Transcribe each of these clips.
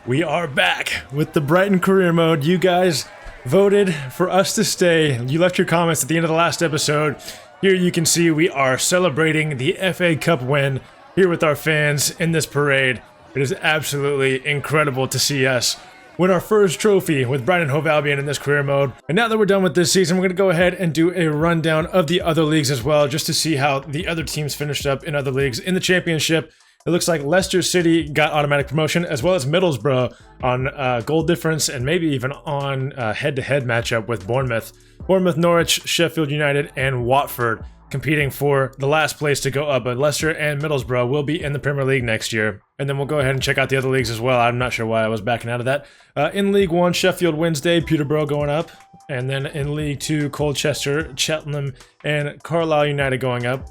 We are back with the Brighton Career Mode. You guys voted for us to stay. You left your comments at the end of the last episode. Here you can see we are celebrating the FA Cup win here with our fans in this parade. It is absolutely incredible to see us win our first trophy with Brighton Hove Albion in this career mode. And now that we're done with this season, we're going to go ahead and do a rundown of the other leagues as well, just to see how the other teams finished up in other leagues. In the Championship, it looks like Leicester City got automatic promotion, as well as Middlesbrough on goal difference and maybe even on head-to-head matchup with Bournemouth. Bournemouth, Norwich, Sheffield United, and Watford competing for the last place to go up, but Leicester and Middlesbrough will be in the Premier League next year. And then we'll go ahead and check out the other leagues as well. I'm not sure why I was backing out of that. In League 1, Sheffield Wednesday, Peterborough going up. And then in League 2, Colchester, Cheltenham, and Carlisle United going up.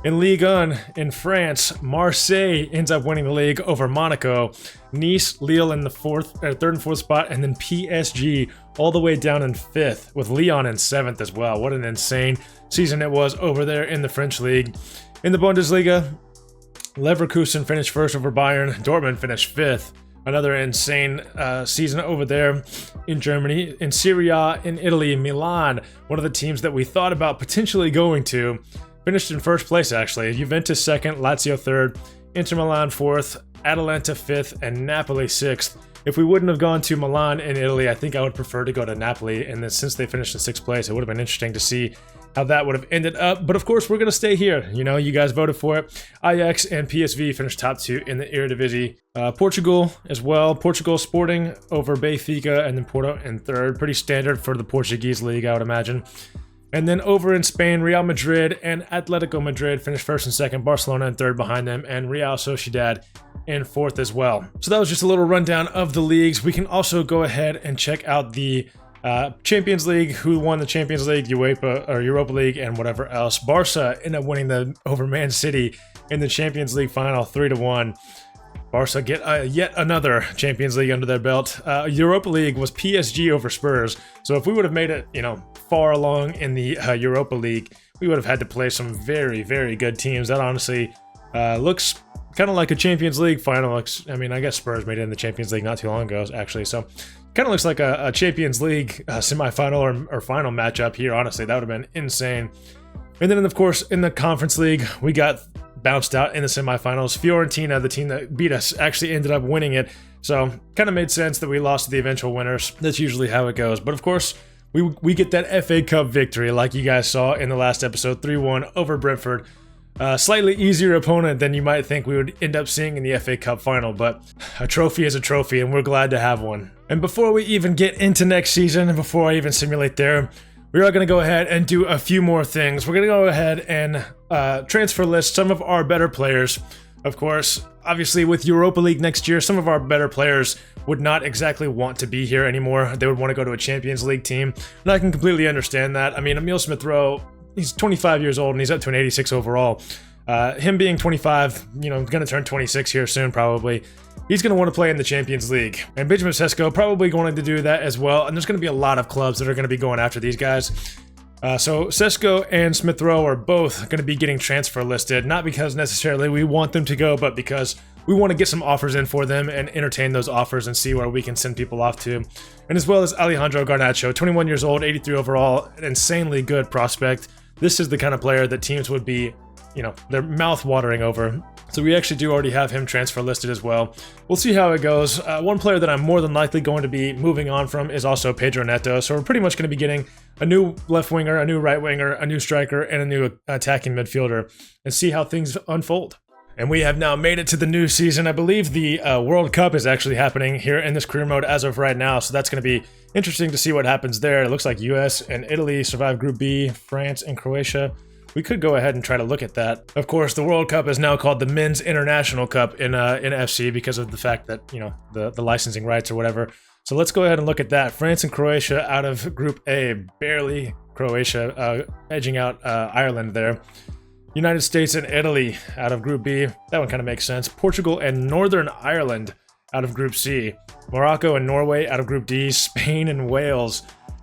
In Ligue 1, in France, Marseille ends up winning the league over Monaco. Nice, Lille in the third and fourth spot, and then PSG all the way down in 5th, with Lyon in 7th as well. What an insane season it was over there in the French league. In the Bundesliga, Leverkusen finished first over Bayern. Dortmund finished 5th. Another insane season over there in Germany. In Serie A, in Italy, Milan, one of the teams that we thought about potentially going to, finished in first place actually. Juventus 2nd, Lazio 3rd, Inter Milan 4th, Atalanta 5th, and Napoli 6th. If we wouldn't have gone to Milan in Italy, I think I would prefer to go to Napoli, and then since they finished in 6th place, it would have been interesting to see how that would have ended up. But of course, we're going to stay here. You know, you guys voted for it. Ajax and PSV finished top 2 in the Eredivisie. Portugal as well. Portugal Sporting over Benfica, and then Porto in 3rd. Pretty standard for the Portuguese league, I would imagine. And then over in Spain, Real Madrid and Atletico Madrid finished 1st and 2nd, Barcelona in 3rd behind them, and Real Sociedad in 4th as well. So that was just a little rundown of the leagues. We can also go ahead and check out the Champions League, who won the Champions League, Europa League, and whatever else. Barca ended up winning over Man City in the Champions League final 3-1. Barca get yet another Champions League under their belt. Europa League was PSG over Spurs. So if we would have made it, far along in the Europa League, we would have had to play some very, very good teams. That honestly looks kind of like a Champions League final. I guess Spurs made it in the Champions League not too long ago, actually. So kind of looks like a Champions League semifinal or final matchup here. Honestly, that would have been insane. And then, of course, in the Conference League, we got bounced out in the semifinals. Fiorentina, the team that beat us, actually ended up winning it. So kind of made sense that we lost to the eventual winners. That's usually how it goes. But of course, we get that FA Cup victory like you guys saw in the last episode, 3-1 over Brentford. Slightly easier opponent than you might think we would end up seeing in the FA Cup final, but a trophy is a trophy, and we're glad to have one. And before we even get into next season, and before I even simulate there, we are going to go ahead and do a few more things. We're going to go ahead and transfer list some of our better players. Of course, obviously with Europa League next year, some of our better players would not exactly want to be here anymore. They would want to go to a Champions League team, and I can completely understand that. I mean, Emile Smith-Rowe, he's 25 years old, and he's up to an 86 overall. Him being 25, going to turn 26 here soon probably. He's going to want to play in the Champions League. And Benjamin Sesko probably going to do that as well. And there's going to be a lot of clubs that are going to be going after these guys. So Sesko and Smith-Rowe are both going to be getting transfer listed. Not because necessarily we want them to go, but because we want to get some offers in for them and entertain those offers and see where we can send people off to. And as well as Alejandro Garnacho, 21 years old, 83 overall, an insanely good prospect. This is the kind of player that teams would be, they're mouth-watering over. So we actually do already have him transfer listed as well. We'll see how it goes. One player that I'm more than likely going to be moving on from is also Pedro Neto. So we're pretty much going to be getting a new left winger, a new right winger, a new striker, and a new attacking midfielder, and see how things unfold. And we have now made it to the new season. I believe the World Cup is actually happening here in this career mode as of right now. So that's going to be interesting to see what happens there. It looks like US and Italy survived Group B, France and Croatia. We could go ahead and try to look at that. Of course, the World Cup is now called the Men's International Cup in FC because of the fact that, the licensing rights or whatever. So let's go ahead and look at that. France and Croatia out of Group A, barely Croatia, edging out Ireland there. United States and Italy out of Group B. That one kind of makes sense. Portugal and Northern Ireland out of Group C. Morocco and Norway out of Group D. Spain and Wales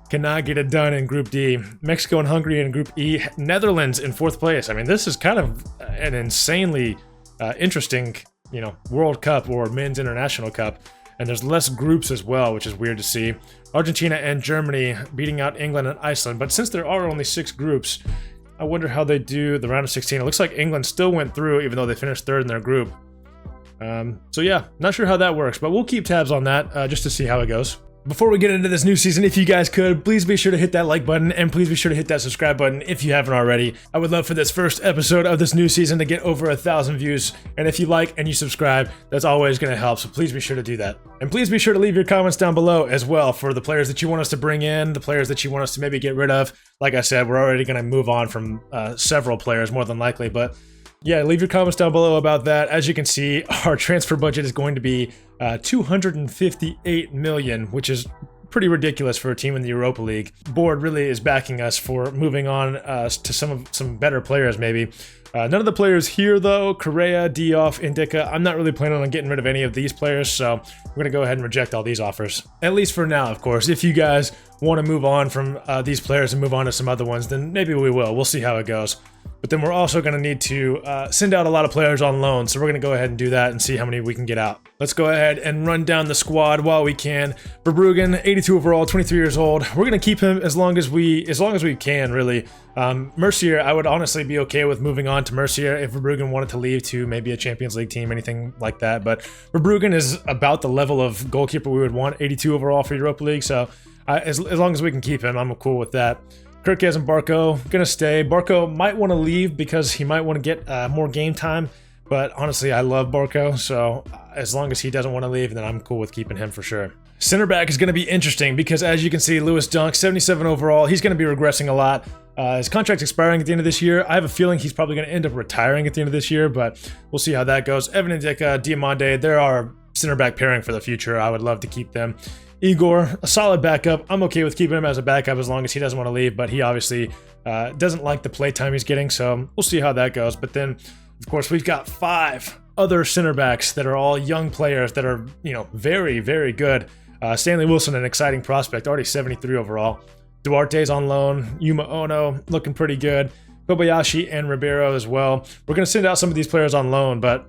cannot get it done in Group D. Mexico and Hungary in Group E. Netherlands in 4th place. I mean, this is kind of an insanely interesting, World Cup or Men's International Cup. and there's less groups as well, which is weird to see. Argentina and Germany beating out England and Iceland, but since there are only 6 groups, I wonder how they do the round of 16. It looks like England still went through, even though they finished 3rd in their group. So yeah, not sure how that works, but we'll keep tabs on that just to see how it goes. Before we get into this new season, if you guys could, please be sure to hit that like button, and please be sure to hit that subscribe button if you haven't already. I would love for this first episode of this new season to get over 1,000 views, and if you like and you subscribe, that's always going to help, so please be sure to do that. And please be sure to leave your comments down below as well for the players that you want us to bring in, the players that you want us to maybe get rid of. Like I said, we're already going to move on from several players, more than likely, but yeah, leave your comments down below about that. As you can see, our transfer budget is going to be 258 million, which is pretty ridiculous for a team in the Europa League. Board really is backing us for moving on to some better players maybe. None of the players here though, Correa, Diouf, Indica, I'm not really planning on getting rid of any of these players, so we're going to go ahead and reject all these offers. At least for now, of course. If you guys want to move on from these players and move on to some other ones, then maybe we will. We'll see how it goes. But then we're also going to need to send out a lot of players on loan, so we're going to go ahead and do that and see how many we can get out. Let's go ahead and run down the squad while we can. Verbruggen, 82 overall, 23 years old. We're going to keep him as long as we can, really. Mercier, I would honestly be okay with moving on to Mercier if Verbruggen wanted to leave to maybe a Champions League team, anything like that. But Verbruggen is about the level of goalkeeper we would want, 82 overall for Europa League, so as long as we can keep him, I'm cool with that. Kirkes and Barco gonna stay. Barco might want to leave because he might want to get more game time, but honestly, I love Barco, so as long as he doesn't want to leave, then I'm cool with keeping him for sure. Center back is going to be interesting because, as you can see, Lewis Dunk, 77 overall. He's going to be regressing a lot. His contract's expiring at the end of this year. I have a feeling he's probably going to end up retiring at the end of this year, but we'll see how that goes. Evan Indica, Diamande, they're our center back pairing for the future. I would love to keep them. Igor, a solid backup. I'm okay with keeping him as a backup as long as he doesn't want to leave, but he obviously doesn't like the play time he's getting, so we'll see how that goes. But then, of course, we've got 5 other center backs that are all young players that are, very, very good. Stanley Wilson, an exciting prospect, already 73 overall. Duarte's on loan. Yuma Ono, looking pretty good. Kobayashi and Ribeiro as well. We're going to send out some of these players on loan, but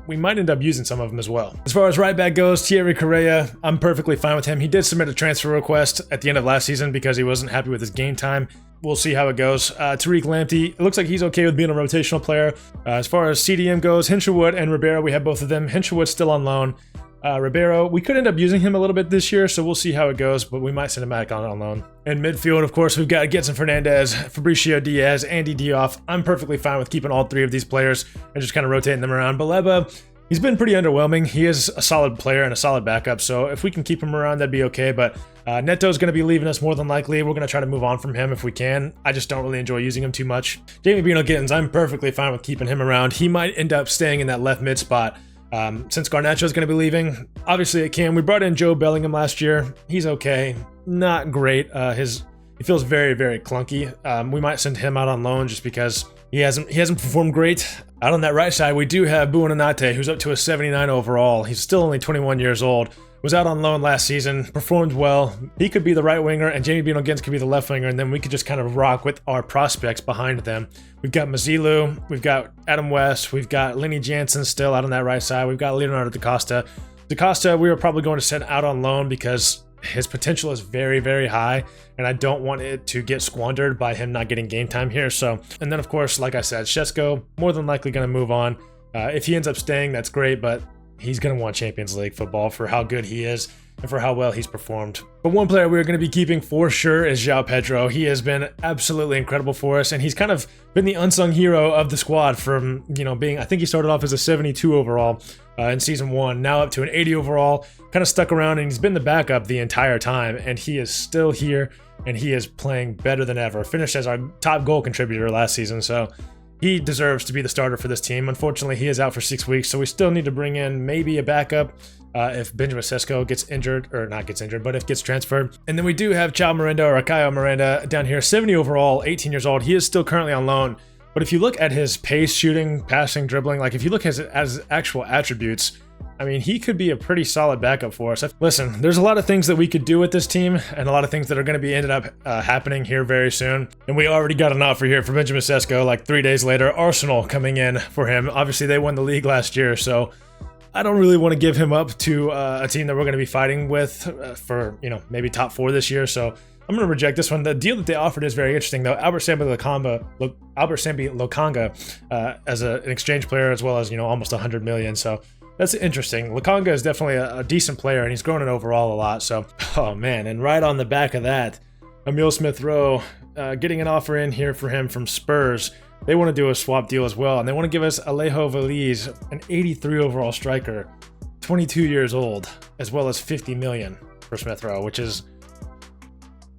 we might end up using some of them as well. As far as right back goes, Thierry Correa, I'm perfectly fine with him. He did submit a transfer request at the end of last season because he wasn't happy with his game time. We'll see how it goes. Tariq Lamptey, it looks like he's okay with being a rotational player. As far as CDM goes, Hinshelwood and Ribeiro, we have both of them. Hinshelwood's still on loan. Ribeiro, we could end up using him a little bit this year, so we'll see how it goes, but we might send him back on loan. In midfield, of course, we've got Gedson Fernandez, Fabricio Diaz, Andy Diouf. I'm perfectly fine with keeping all 3 of these players and just kind of rotating them around. Baleba, he's been pretty underwhelming. He is a solid player and a solid backup, so if we can keep him around, that'd be okay, but Neto's going to be leaving us more than likely. We're going to try to move on from him if we can. I just don't really enjoy using him too much. Jamie Bino-Gittens, I'm perfectly fine with keeping him around. He might end up staying in that left mid spot. Since Garnacho's going to be leaving, obviously it can. We brought in Joe Bellingham last year. He's okay. Not great. He feels very, very clunky. We might send him out on loan just because he hasn't performed great. Out on that right side, we do have Buonanotte, who's up to a 79 overall. He's still only 21 years old. Was out on loan last season, performed well. He could be the right winger, and Jamie Bino-Gittens could be the left winger, and then we could just kind of rock with our prospects behind them. We've got Mazilu, we've got Adam West, we've got Lenny Jansen still out on that right side, we've got Leonardo Da Costa. Da Costa, we were probably going to send out on loan because his potential is very, very high, and I don't want it to get squandered by him not getting game time here. So, and then of course, like I said, Shesko, more than likely going to move on. If he ends up staying, that's great, but he's going to want Champions League football for how good he is and for how well he's performed. But one player we're going to be keeping for sure is João Pedro. He has been absolutely incredible for us, and he's kind of been the unsung hero of the squad from, being, I think he started off as a 72 overall in season 1, now up to an 80 overall, kind of stuck around, and he's been the backup the entire time, and he is still here, and he is playing better than ever. Finished as our top goal contributor last season, so he deserves to be the starter for this team. Unfortunately, he is out for 6 weeks, so we still need to bring in maybe a backup if Benjamin Sesko gets injured, or not gets injured, but if gets transferred. And then we do have Chao Miranda, or Akayo Miranda, down here, 70 overall, 18 years old. He is still currently on loan, but if you look at his pace, shooting, passing, dribbling, like if you look at his actual attributes, I mean, he could be a pretty solid backup for us. Listen, there's a lot of things that we could do with this team, and a lot of things that are going to be ended up happening here very soon. And we already got an offer here for Benjamin Sesko, like 3 days later. Arsenal coming in for him. Obviously, they won the league last year, so I don't really want to give him up to a team that we're going to be fighting with for, maybe top 4 this year. So I'm going to reject this one. The deal that they offered is very interesting, though. Albert Sambi Lokanga as an exchange player, as well as, almost 100 million. So that's interesting. Lokanga is definitely a decent player, and he's grown it overall a lot. So, oh man. And right on the back of that, Emile Smith-Rowe getting an offer in here for him from Spurs. They want to do a swap deal as well, and they want to give us Alejo Veliz, an 83 overall striker, 22 years old, as well as 50 million for Smith-Rowe, which is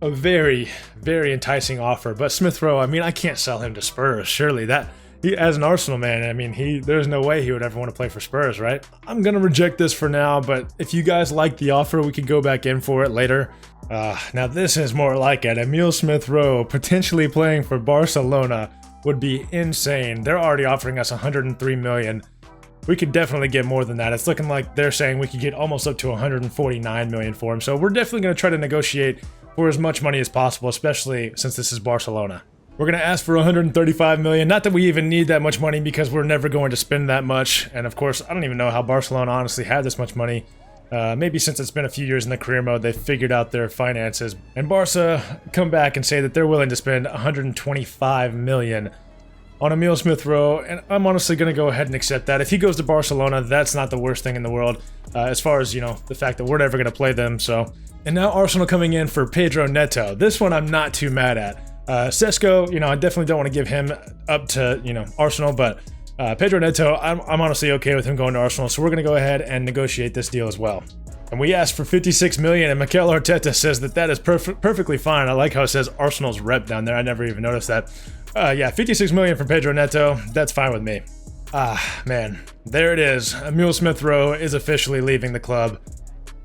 a very, very enticing offer. But Smith-Rowe, I mean, I can't sell him to Spurs. Surely as an Arsenal man, I mean, there's no way he would ever want to play for Spurs, right? I'm gonna reject this for now, but if you guys like the offer, we could go back in for it later. Now this is more like it. Emile Smith-Rowe potentially playing for Barcelona would be insane. They're already offering us 103 million. We could definitely get more than that. It's looking like they're saying we could get almost up to 149 million for him. So we're definitely going to try to negotiate for as much money as possible, especially since this is Barcelona. We're going to ask for 135 million. Not that we even need that much money, because we're never going to spend that much. And of course, I don't even know how Barcelona honestly had this much money. Maybe since it's been a few years in the career mode, they've figured out their finances. And Barca come back and say that they're willing to spend 125 million on Emile Smith-Rowe, and I'm honestly going to go ahead and accept that. If he goes to Barcelona, that's not the worst thing in the world, as far as, the fact that we're never going to play them. So, and now Arsenal coming in for Pedro Neto. This one I'm not too mad at. Sesko, I definitely don't want to give him up to, Arsenal, but Pedro Neto, I'm honestly okay with him going to Arsenal, so we're going to go ahead and negotiate this deal as well. And we asked for 56 million, and Mikel Arteta says that is perfectly fine. I like how it says Arsenal's rep down there. I never even noticed that. Yeah, 56 million for Pedro Neto. That's fine with me. Man, there it is. Emile Smith-Rowe is officially leaving the club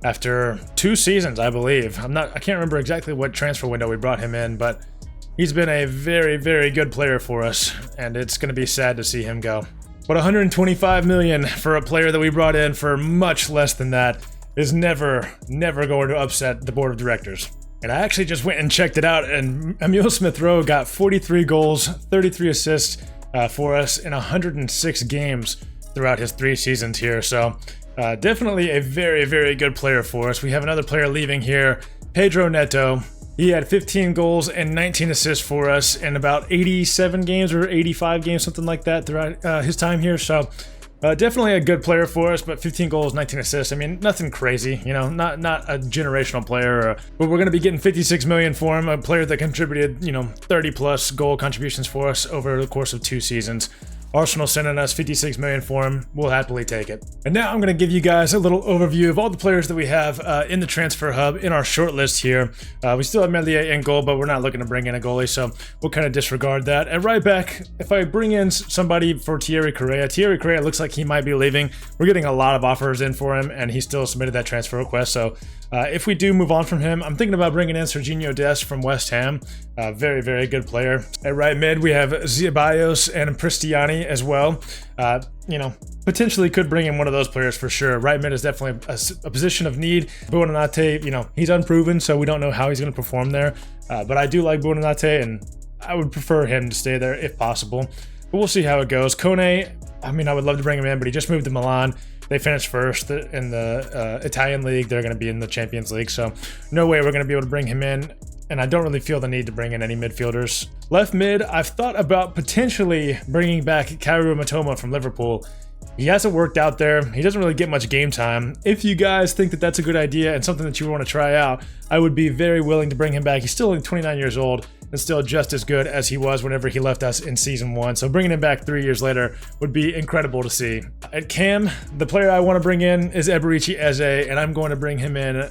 after 2 seasons, I believe. I can't remember exactly what transfer window we brought him in, but he's been a very, very good player for us, and it's going to be sad to see him go. But 125 million for a player that we brought in for much less than that is never going to upset the board of directors. And I actually just went and checked it out, and Emile Smith-Rowe got 43 goals, 33 assists for us in 106 games throughout his 3 seasons here. So definitely a very, very good player for us. We have another player leaving here, Pedro Neto. He had 15 goals and 19 assists for us in about 87 games or 85 games, something like that, throughout his time here. So definitely a good player for us, but 15 goals, 19 assists. I mean, nothing crazy, not a generational player. But we're going to be getting 56 million for him, a player that contributed, 30 plus goal contributions for us over the course of 2 seasons. Arsenal sending us 56 million for him. We'll happily take it. And now I'm going to give you guys a little overview of all the players that we have in the transfer hub in our short list here. We still have Meslier in goal, but we're not looking to bring in a goalie, so we'll kind of disregard that. And right back, if I bring in somebody for Thierry Correa looks like he might be leaving. We're getting a lot of offers in for him, and he still submitted that transfer request. So if we do move on from him, I'm thinking about bringing in Serginho Dest from West Ham. Very, very good player. At right mid, we have Zeballos and Cristiani as well. Potentially could bring in one of those players for sure. Right mid is definitely a position of need. Buonanotte, he's unproven, so we don't know how he's going to perform there. But I do like Buonanotte, and I would prefer him to stay there if possible. But we'll see how it goes. Kone, I would love to bring him in, but he just moved to Milan. They finished first in the Italian league. They're going to be in the Champions League, so no way we're going to be able to bring him in. And I don't really feel the need to bring in any midfielders. Left mid, I've thought about potentially bringing back Kaoru Mitoma from Liverpool. He hasn't worked out there. He doesn't really get much game time. If you guys think that that's a good idea and something that you want to try out, I would be very willing to bring him back. He's still only 29 years old and still just as good as he was whenever he left us in Season 1. So bringing him back 3 years later would be incredible to see. At Cam, the player I want to bring in is Eberechi Eze, and I'm going to bring him in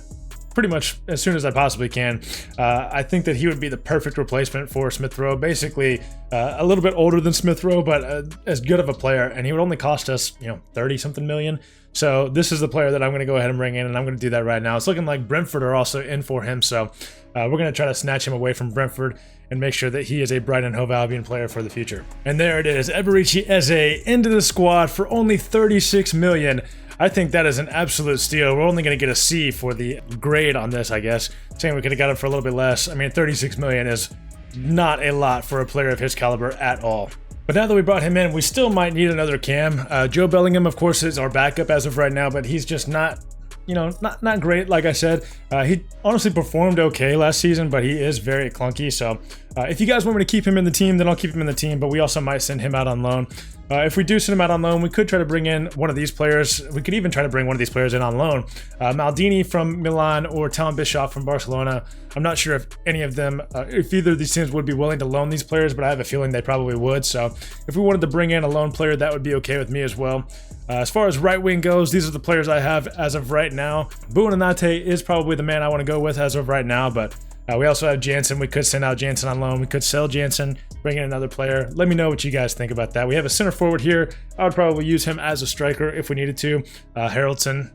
pretty much as soon as I possibly can. I think that he would be the perfect replacement for Smith-Rowe. Basically, a little bit older than Smith-Rowe, but as good of a player, and he would only cost us, 30-something million. So this is the player that I'm going to go ahead and bring in, and I'm going to do that right now. It's looking like Brentford are also in for him, so we're going to try to snatch him away from Brentford and make sure that he is a Brighton Hove Albion player for the future. And there it is, Eberechi Eze into the squad for only 36 million. I think that is an absolute steal. We're only going to get a C for the grade on this, I guess. Saying we could have got him for a little bit less. 36 million is not a lot for a player of his caliber at all. But now that we brought him in, we still might need another cam. Joe Bellingham, of course, is our backup as of right now, but he's just not, you know, not great, like I said. He honestly performed okay last season, but he is very clunky. So if you guys want me to keep him in the team, then I'll keep him in the team, but we also might send him out on loan. If we do send him out on loan, we could try to bring in one of these players. We could even try to bring one of these players in on loan. Maldini from Milan or Tom Bischoff from Barcelona. I'm not sure if any of them, if either of these teams would be willing to loan these players, but I have a feeling they probably would. So if we wanted to bring in a loan player, that would be okay with me as well. As far as right wing goes, these are the players I have as of right now. Buonanotte is probably the man I want to go with as of right now, but we also have Jansen. We could send out Jansen on loan. We could sell Jansen, bring in another player. Let me know what you guys think about that. We have a center forward here. I would probably use him as a striker if we needed to. Haraldson,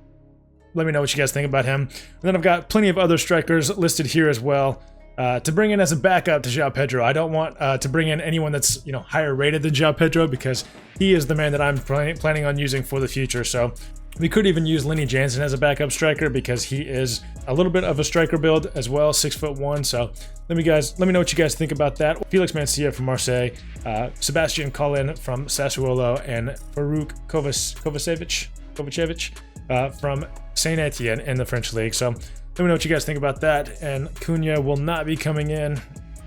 let me know what you guys think about him. And then I've got plenty of other strikers listed here as well. To bring in as a backup to João Pedro. I don't want to bring in anyone that's, you know, higher rated than João Pedro, because he is the man that I'm planning on using for the future. So we could even use Lenny Jansen as a backup striker, because he is a little bit of a striker build as well, 6'1". So let me know what you guys think about that. Felix Mancia from Marseille, Sebastian Collin from Sassuolo, and Farouk Kovacevic from Saint Etienne in the French league. So let me know what you guys think about that. And Cunha will not be coming in.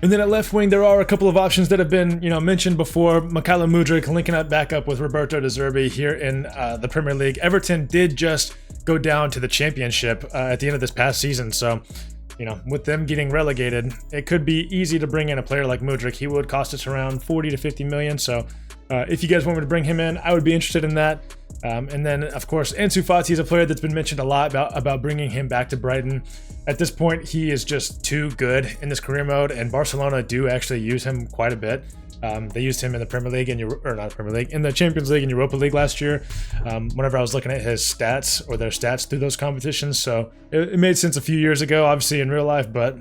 And then at left wing, there are a couple of options that have been, you know, mentioned before. Mykhailo Mudryk linking up back up with Roberto De Zerbi here in the Premier League. Everton did just go down to the Championship at the end of this past season. So, you know, with them getting relegated, it could be easy to bring in a player like Mudryk. He would cost us around 40 to 50 million. So if you guys want me to bring him in, I would be interested in that. And then, of course, Ansu Fati is a player that's been mentioned a lot about bringing him back to Brighton. At this point, he is just too good in this career mode, and Barcelona do actually use him quite a bit. They used him in the Premier League, in the Champions League and Europa League last year, whenever I was looking at his stats, or their stats through those competitions. So it made sense a few years ago, obviously in real life, but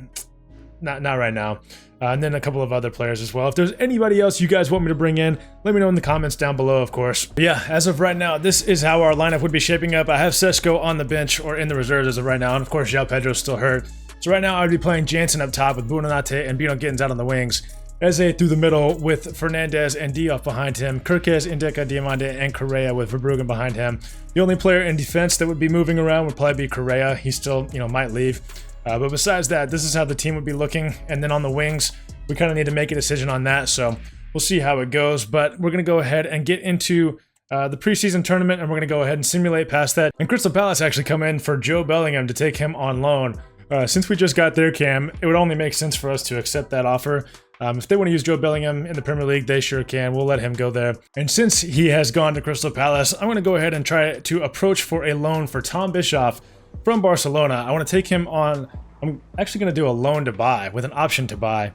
not right now. And then a couple of other players as well. If there's anybody else you guys want me to bring in, let me know in the comments down below, of course. But yeah, as of right now, this is how our lineup would be shaping up. I have Sesko on the bench or in the reserves as of right now, and of course, João Pedro's still hurt. So right now, I would be playing Jansen up top with Buonanotte and Bino Gittins out on the wings. Eze through the middle with Fernandez and Diop behind him. Kirkes, Indeka, Diamande, and Correa with Verbruggen behind him. The only player in defense that would be moving around would probably be Correa. He still, you know, might leave. But besides that, this is how the team would be looking. And then on the wings, we kind of need to make a decision on that. So we'll see how it goes. But we're going to go ahead and get into the preseason tournament, and we're going to go ahead and simulate past that. And Crystal Palace actually come in for Joe Bellingham to take him on loan. Since we just got their cam, it would only make sense for us to accept that offer. If they want to use Joe Bellingham in the Premier League, they sure can. We'll let him go there. And since he has gone to Crystal Palace, I'm going to go ahead and try to approach for a loan for Tom Bischoff from Barcelona. I want to take him on. I'm actually going to do a loan to buy with an option to buy.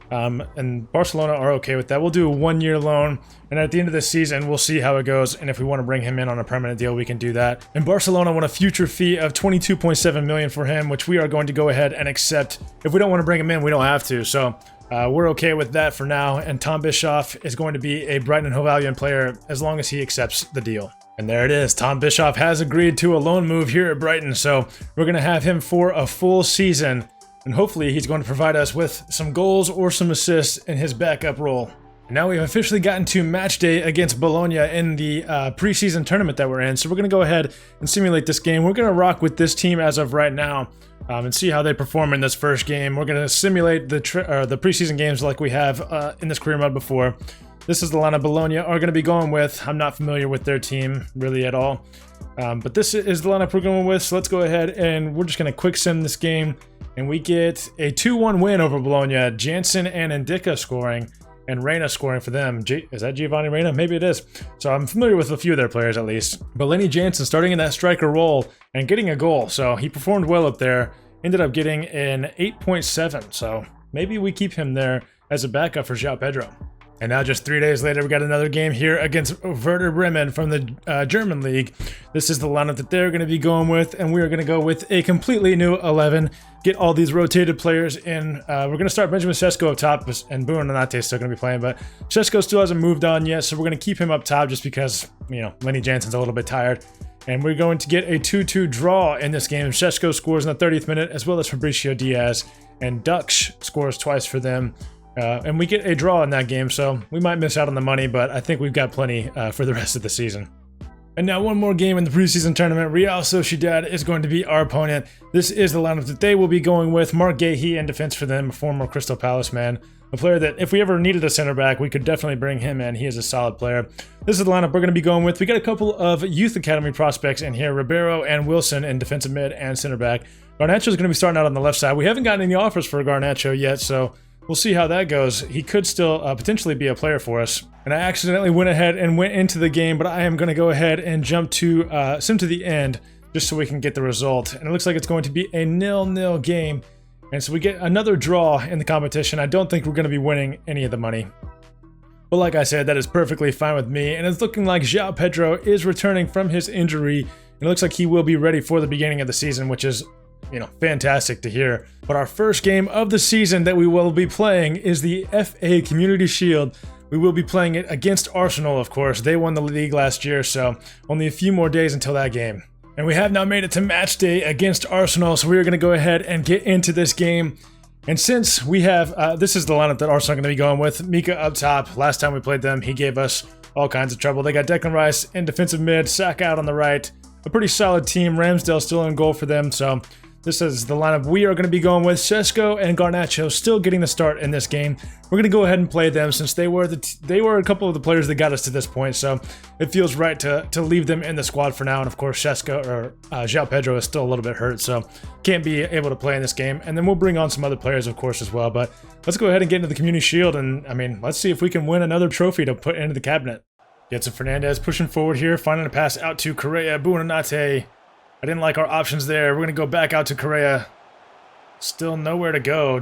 And Barcelona are okay with that. We'll do a 1-year loan, and at the end of the season, we'll see how it goes. And if we want to bring him in on a permanent deal, we can do that. And Barcelona want a future fee of 22.7 million for him, which we are going to go ahead and accept. If we don't want to bring him in, we don't have to. So we're okay with that for now. And Tom Bischoff is going to be a Brighton and Hove Albion player as long as he accepts the deal. And there it is. Tom Bischoff has agreed to a loan move here at Brighton. So we're going to have him for a full season. And hopefully he's going to provide us with some goals or some assists in his backup role. And now we've officially gotten to match day against Bologna in the preseason tournament that we're in. So we're going to go ahead and simulate this game. We're going to rock with this team as of right now and see how they perform in this first game. We're going to simulate the preseason games like we have in this career mode before. This is the lineup Bologna are going to be going with. I'm not familiar with their team really at all. But this is the lineup we're going with. So let's go ahead and we're just going to quick sim this game. And we get a 2-1 win over Bologna. Jansen and Indika scoring, and Reina scoring for them. Is that Giovanni Reina? Maybe it is. So I'm familiar with a few of their players at least. But Lenny Jansen starting in that striker role and getting a goal. So he performed well up there. Ended up getting an 8.7. So maybe we keep him there as a backup for João Pedro. And now just 3 days later, we got another game here against Werder Bremen from the German league. This is the lineup that they're going to be going with, and we are going to go with a completely new 11. Get all these rotated players in. We're going to start Benjamin Sesko up top, and Buonanotte is still going to be playing, but Sesko still hasn't moved on yet, so we're going to keep him up top just because, you know, Lenny Jansen's a little bit tired. And we're going to get a 2-2 draw in this game. Sesko scores in the 30th minute, as well as Fabricio Diaz, and Dux scores twice for them. And we get a draw in that game, so we might miss out on the money, but I think we've got plenty for the rest of the season. And now one more game in the preseason tournament. Real Sociedad is going to be our opponent. This is the lineup that they will be going with. Mark Gahey in defense for them, a former Crystal Palace man. A player that if we ever needed a center back, we could definitely bring him in. He is a solid player. This is the lineup we're going to be going with. We got a couple of youth academy prospects in here. Ribeiro and Wilson in defensive mid and center back. Garnacho is going to be starting out on the left side. We haven't gotten any offers for Garnacho yet, so we'll see how that goes. He could still potentially be a player for us. And I accidentally went ahead and went into the game, but I am going to go ahead and jump to sim to the end just so we can get the result. And it looks like it's going to be a 0-0 game. And so we get another draw in the competition. I don't think we're going to be winning any of the money. But like I said, that is perfectly fine with me. And it's looking like João Pedro is returning from his injury. And it looks like he will be ready for the beginning of the season, which is, you know, fantastic to hear. But our first game of the season that we will be playing is the FA Community Shield. We will be playing it against Arsenal, of course. They won the league last year, so only a few more days until that game. And we have now made it to match day against Arsenal, so we are going to go ahead and get into this game. And since we have, this is the lineup that Arsenal are going to be going with. Mika up top. Last time we played them, he gave us all kinds of trouble. They got Declan Rice in defensive mid, Saka out on the right. A pretty solid team. Ramsdale still in goal for them, so this is the lineup we are going to be going with. Sesko and Garnacho still getting the start in this game. We're going to go ahead and play them since they were a couple of the players that got us to this point. So it feels right to leave them in the squad for now. And of course, João Pedro is still a little bit hurt, so can't be able to play in this game. And then we'll bring on some other players, of course, as well. But let's go ahead and get into the Community Shield. And I mean, let's see if we can win another trophy to put into the cabinet. Getson Fernandez pushing forward here, finding a pass out to Correa. Buonanotte. I didn't like our options there. We're going to go back out to Correa. Still nowhere to go.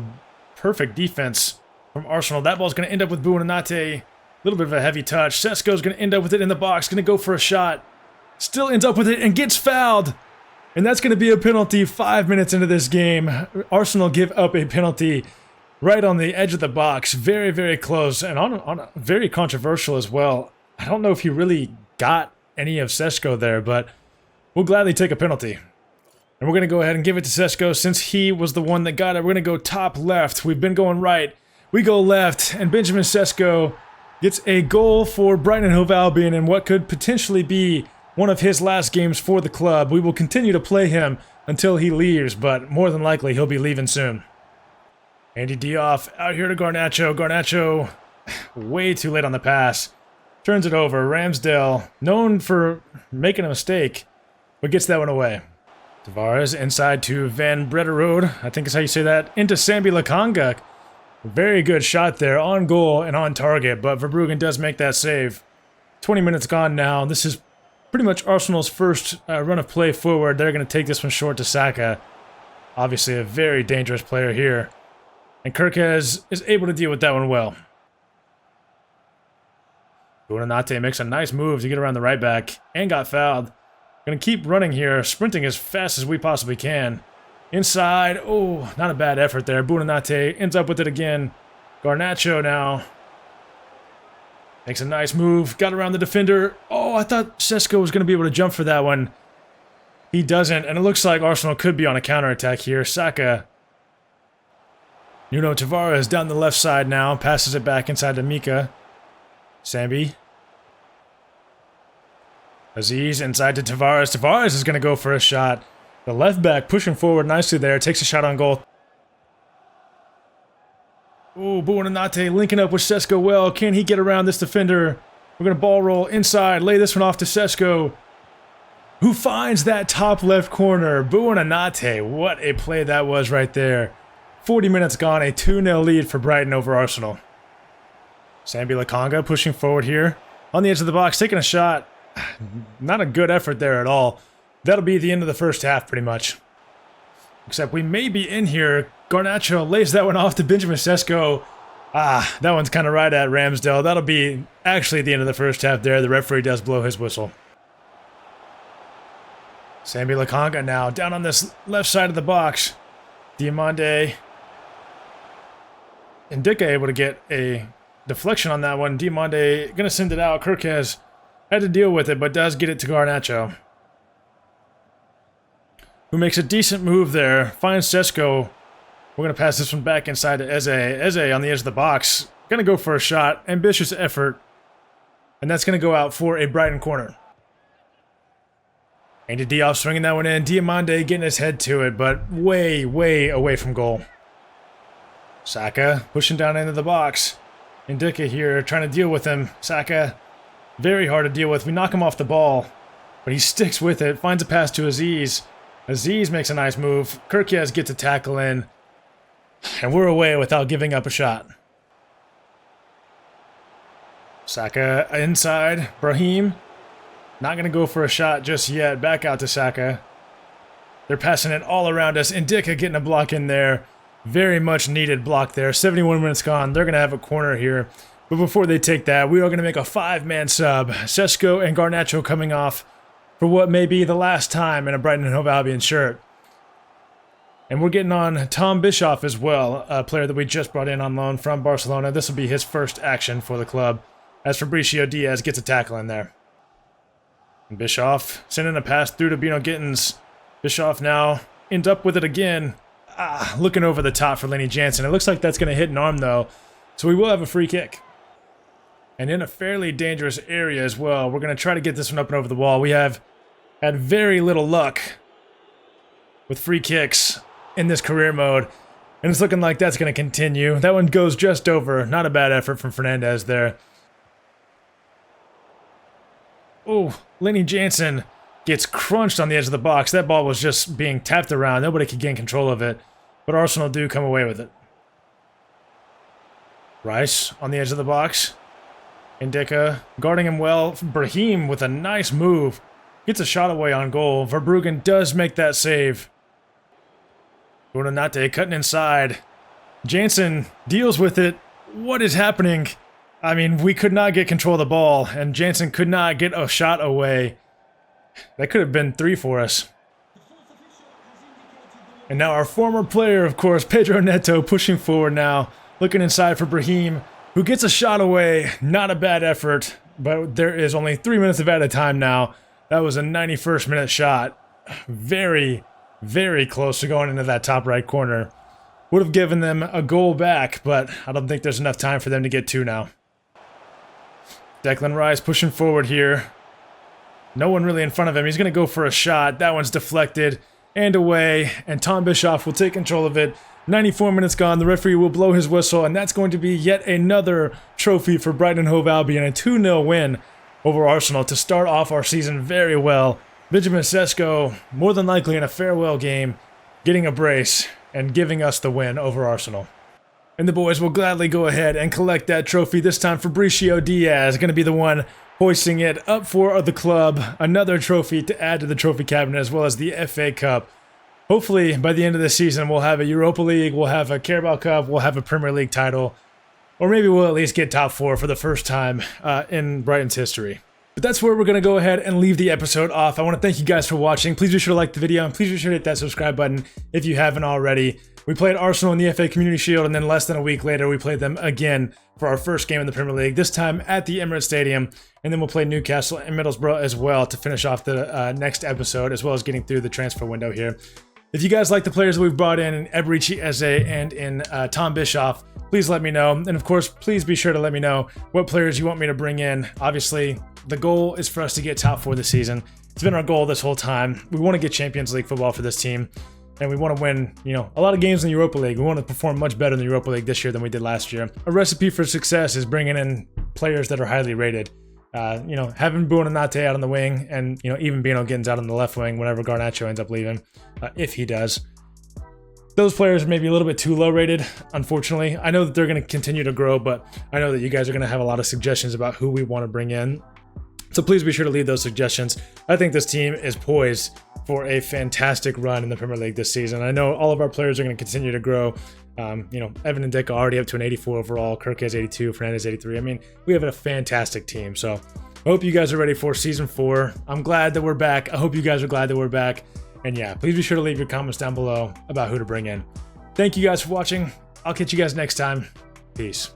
Perfect defense from Arsenal. That ball's going to end up with Buonanotte. A little bit of a heavy touch. Sesko's going to end up with it in the box. Going to go for a shot. Still ends up with it and gets fouled. And that's going to be a penalty 5 minutes into this game. Arsenal give up a penalty right on the edge of the box. Very, very close. And on very controversial as well. I don't know if he really got any of Sesko there, but we'll gladly take a penalty. And we're going to go ahead and give it to Sesko since he was the one that got it. We're going to go top left. We've been going right. We go left, and Benjamin Sesko gets a goal for Brighton and Hove Albion in what could potentially be one of his last games for the club. We will continue to play him until he leaves, but more than likely he'll be leaving soon. Andy Diouf out here to Garnacho. Garnacho way too late on the pass. Turns it over. Ramsdale, known for making a mistake, but gets that one away. Tavares inside to Van Brederode, I think is how you say that, into Sambi Lokonga. Very good shot there, on goal and on target, but Verbruggen does make that save. 20 minutes gone now. This is pretty much Arsenal's first run of play forward. They're going to take this one short to Saka. Obviously a very dangerous player here. And Kirkez is able to deal with that one well. Buonanotte makes a nice move to get around the right back and got fouled. Gonna keep running here, sprinting as fast as we possibly can. Inside, oh, not a bad effort there. Buonanotte ends up with it again. Garnacho now makes a nice move, got around the defender. Oh, I thought Sesko was gonna be able to jump for that one. He doesn't, and it looks like Arsenal could be on a counterattack here. Saka. Nuno Tavares down the left side now, passes it back inside to Mika. Sambi. Aziz inside to Tavares. Tavares is going to go for a shot. The left back pushing forward nicely there. Takes a shot on goal. Oh, Buonanotte linking up with Sesko well. Can he get around this defender? We're going to ball roll inside. Lay this one off to Sesko, who finds that top left corner. Buonanotte. What a play that was right there. 40 minutes gone. A 2-0 lead for Brighton over Arsenal. Sambi Lokonga pushing forward here. On the edge of the box, taking a shot. Not a good effort there at all. That'll be the end of the first half, pretty much. Except we may be in here. Garnacho lays that one off to Benjamin Sesko. Ah, that one's kind of right at Ramsdale. That'll be actually the end of the first half there. The referee does blow his whistle. Sambi Lokonga now down on this left side of the box. Diomande. Indica able to get a deflection on that one. Diomande going to send it out. Kirkez had to deal with it, but does get it to Garnacho, who makes a decent move there. Finds Sesko. We're going to pass this one back inside to Eze. Eze on the edge of the box. Going to go for a shot. Ambitious effort. And that's going to go out for a Brighton corner. Andy Diop swinging that one in. Diamande getting his head to it, but way, way away from goal. Saka pushing down into the box. Ndicka here trying to deal with him. Saka, very hard to deal with. We knock him off the ball, but he sticks with it. Finds a pass to Aziz. Aziz makes a nice move. Kirkias gets a tackle in. And we're away without giving up a shot. Saka inside. Brahim. Not going to go for a shot just yet. Back out to Saka. They're passing it all around us. Ndicka getting a block in there. Very much needed block there. 71 minutes gone. They're going to have a corner here. But before they take that, we are going to make a 5-man sub. Sesko and Garnacho coming off for what may be the last time in a Brighton and Hove Albion shirt. And we're getting on Tom Bischoff as well, a player that we just brought in on loan from Barcelona. This will be his first action for the club, as Fabricio Diaz gets a tackle in there. And Bischoff sending a pass through to Bino Gittins. Bischoff now ends up with it again. Looking over the top for Lenny Jansen. It looks like that's going to hit an arm, though, so we will have a free kick. And in a fairly dangerous area as well. We're going to try to get this one up and over the wall. We have had very little luck with free kicks in this career mode, and it's looking like that's going to continue. That one goes just over. Not a bad effort from Fernandez there. Oh, Lenny Jansen gets crunched on the edge of the box. That ball was just being tapped around. Nobody could gain control of it, but Arsenal do come away with it. Rice on the edge of the box. Ndicka guarding him well. Brahim with a nice move. Gets a shot away on goal. Verbruggen does make that save. Nate cutting inside. Jansen deals with it. What is happening? I mean, we could not get control of the ball, and Jansen could not get a shot away. That could have been 3 for us. And now our former player, of course, Pedro Neto, pushing forward now. Looking inside for Brahim, who gets a shot away. Not a bad effort, but there is only 3 minutes of added time now. That was a 91st minute shot. Very, very close to going into that top right corner. Would have given them a goal back, but I don't think there's enough time for them to get 2 now. Declan Rice pushing forward here. No one really in front of him. He's going to go for a shot. That one's deflected and away, and Tom Bischoff will take control of it. 94 minutes gone. The referee will blow his whistle, and that's going to be yet another trophy for Brighton and Hove Albion. A 2-0 win over Arsenal to start off our season very well. Benjamin Sesko, more than likely in a farewell game, getting a brace and giving us the win over Arsenal. And the boys will gladly go ahead and collect that trophy. This time Fabricio Diaz going to be the one hoisting it up for the club. Another trophy to add to the trophy cabinet, as well as the FA Cup. Hopefully by the end of the season we'll have a Europa League, we'll have a Carabao Cup, we'll have a Premier League title, or maybe we'll at least get top 4 for the first time in Brighton's history. But that's where we're going to go ahead and leave the episode off. I want to thank you guys for watching. Please be sure to like the video, and please be sure to hit that subscribe button if you haven't already. We played Arsenal in the FA Community Shield, and then less than a week later we played them again for our first game in the Premier League, this time at the Emirates Stadium, and then we'll play Newcastle and Middlesbrough as well to finish off the next episode, as well as getting through the transfer window here. If you guys like the players that we've brought in Eberechi Eze and in Tom Bischoff, please let me know. And of course, please be sure to let me know what players you want me to bring in. Obviously, the goal is for us to get top 4 this season. It's been our goal this whole time. We want to get Champions League football for this team. And we want to win, a lot of games in the Europa League. We want to perform much better in the Europa League this year than we did last year. A recipe for success is bringing in players that are highly rated. Having Nate out on the wing, and even Bino Gittins out on the left wing whenever Garnacho ends up leaving, if he does. Those players are maybe a little bit too low rated, unfortunately. I know that they're going to continue to grow, but I know that you guys are going to have a lot of suggestions about who we want to bring in. So please be sure to leave those suggestions. I think this team is poised for a fantastic run in the Premier League this season. I know all of our players are going to continue to grow. Evan and Dick are already up to an 84 overall. Kirk has 82, Fernandez 83. I mean, we have a fantastic team. So I hope you guys are ready for Season 4. I'm glad that we're back. I hope you guys are glad that we're back. And yeah, please be sure to leave your comments down below about who to bring in. Thank you guys for watching. I'll catch you guys next time. Peace.